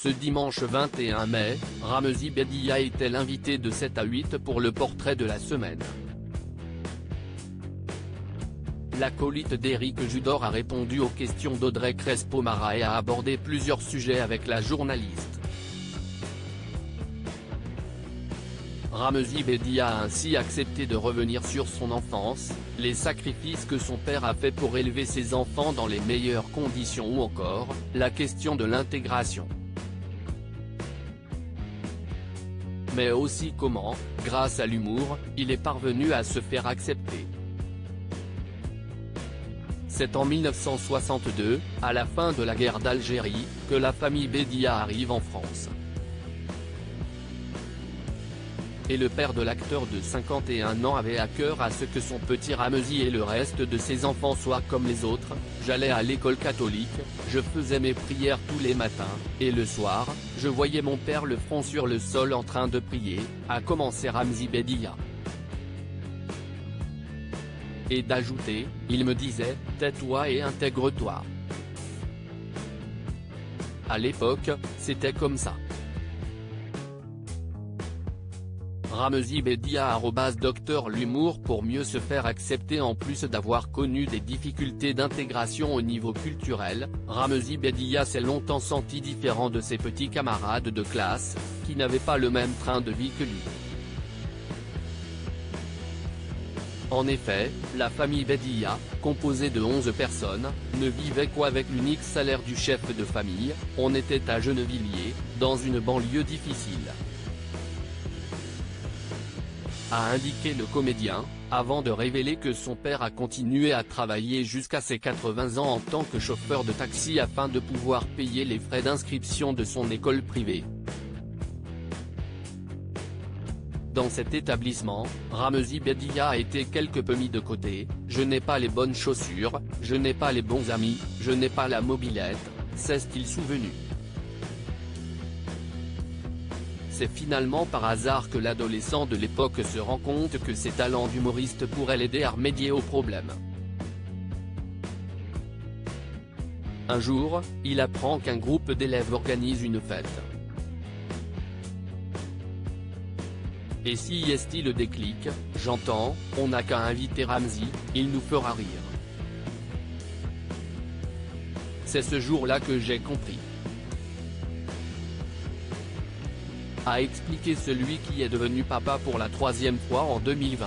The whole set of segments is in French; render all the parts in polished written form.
Ce dimanche 21 mai, Ramzy Bedia était l'invité de 7 à 8 pour le portrait de la semaine. L'acolyte d'Éric Judor a répondu aux questions d'Audrey Crespo-Mara et a abordé plusieurs sujets avec la journaliste. Ramzy Bedia a ainsi accepté de revenir sur son enfance, les sacrifices que son père a fait pour élever ses enfants dans les meilleures conditions ou encore, la question de l'intégration. Mais aussi comment, grâce à l'humour, il est parvenu à se faire accepter. C'est en 1962, à la fin de la guerre d'Algérie, que la famille Bedia arrive en France. Et le père de l'acteur de 51 ans avait à cœur à ce que son petit Ramzy et le reste de ses enfants soient comme les autres. J'allais à l'école catholique, je faisais mes prières tous les matins, et le soir, je voyais mon père le front sur le sol en train de prier, a commencé Ramzy Bedia. Et d'ajouter, il me disait, tais-toi et intègre-toi. À l'époque, c'était comme ça. Ramzy Bedia @Docteur l'humour pour mieux se faire accepter. En plus d'avoir connu des difficultés d'intégration au niveau culturel, Ramzy Bedia s'est longtemps senti différent de ses petits camarades de classe, qui n'avaient pas le même train de vie que lui. En effet, la famille Bedia, composée de 11 personnes, ne vivait qu'avec l'unique salaire du chef de famille. On était à Gennevilliers, dans une banlieue difficile, a indiqué le comédien, avant de révéler que son père a continué à travailler jusqu'à ses 80 ans en tant que chauffeur de taxi afin de pouvoir payer les frais d'inscription de son école privée. Dans cet établissement, Ramzy Bedia a été quelque peu mis de côté. Je n'ai pas les bonnes chaussures, je n'ai pas les bons amis, je n'ai pas la mobilette, s'est-il souvenu. C'est finalement par hasard que l'adolescent de l'époque se rend compte que ses talents d'humoriste pourraient l'aider à remédier au problème. Un jour, il apprend qu'un groupe d'élèves organise une fête. Et si est-il le déclic, j'entends, on n'a qu'à inviter Ramzy, il nous fera rire. C'est ce jour-là que j'ai compris, a expliqué celui qui est devenu papa pour la 3e fois en 2020.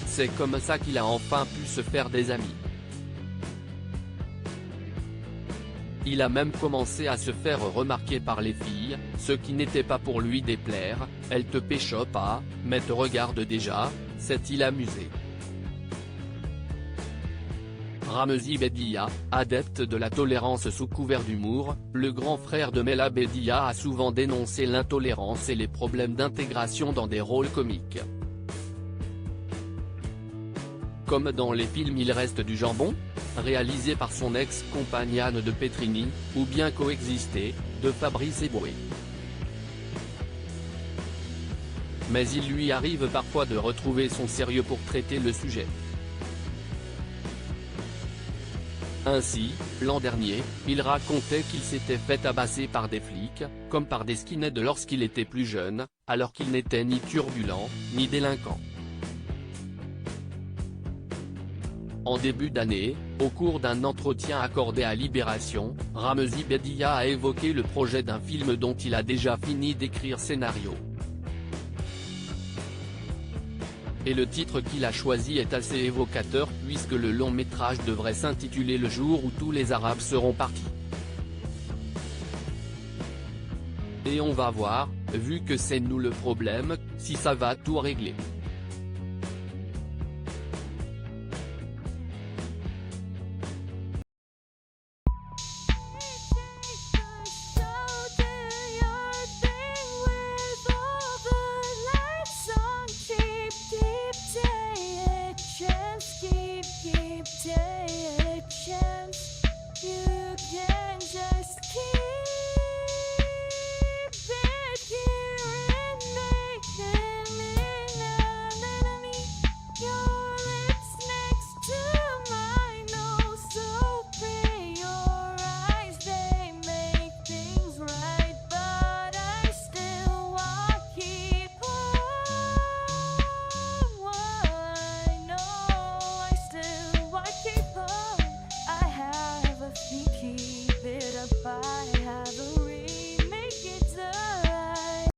C'est comme ça qu'il a enfin pu se faire des amis. Il a même commencé à se faire remarquer par les filles, ce qui n'était pas pour lui déplaire. Elle te pécho pas, mais te regarde déjà, s'est-il amusé. Ramzy Bedia, adepte de la tolérance sous couvert d'humour, le grand frère de Mela Bedia a souvent dénoncé l'intolérance et les problèmes d'intégration dans des rôles comiques. Comme dans les films Il reste du jambon, réalisé par son ex-compagne Anne de Petrini, ou bien Coexister, de Fabrice Eboué. Mais il lui arrive parfois de retrouver son sérieux pour traiter le sujet. Ainsi, l'an dernier, il racontait qu'il s'était fait tabasser par des flics, comme par des skinheads lorsqu'il était plus jeune, alors qu'il n'était ni turbulent, ni délinquant. En début d'année, au cours d'un entretien accordé à Libération, Ramzy Bedia a évoqué le projet d'un film dont il a déjà fini d'écrire scénario. Et le titre qu'il a choisi est assez évocateur puisque le long métrage devrait s'intituler Le jour où tous les Arabes seront partis. Et on va voir, vu que c'est nous le problème, si ça va tout régler.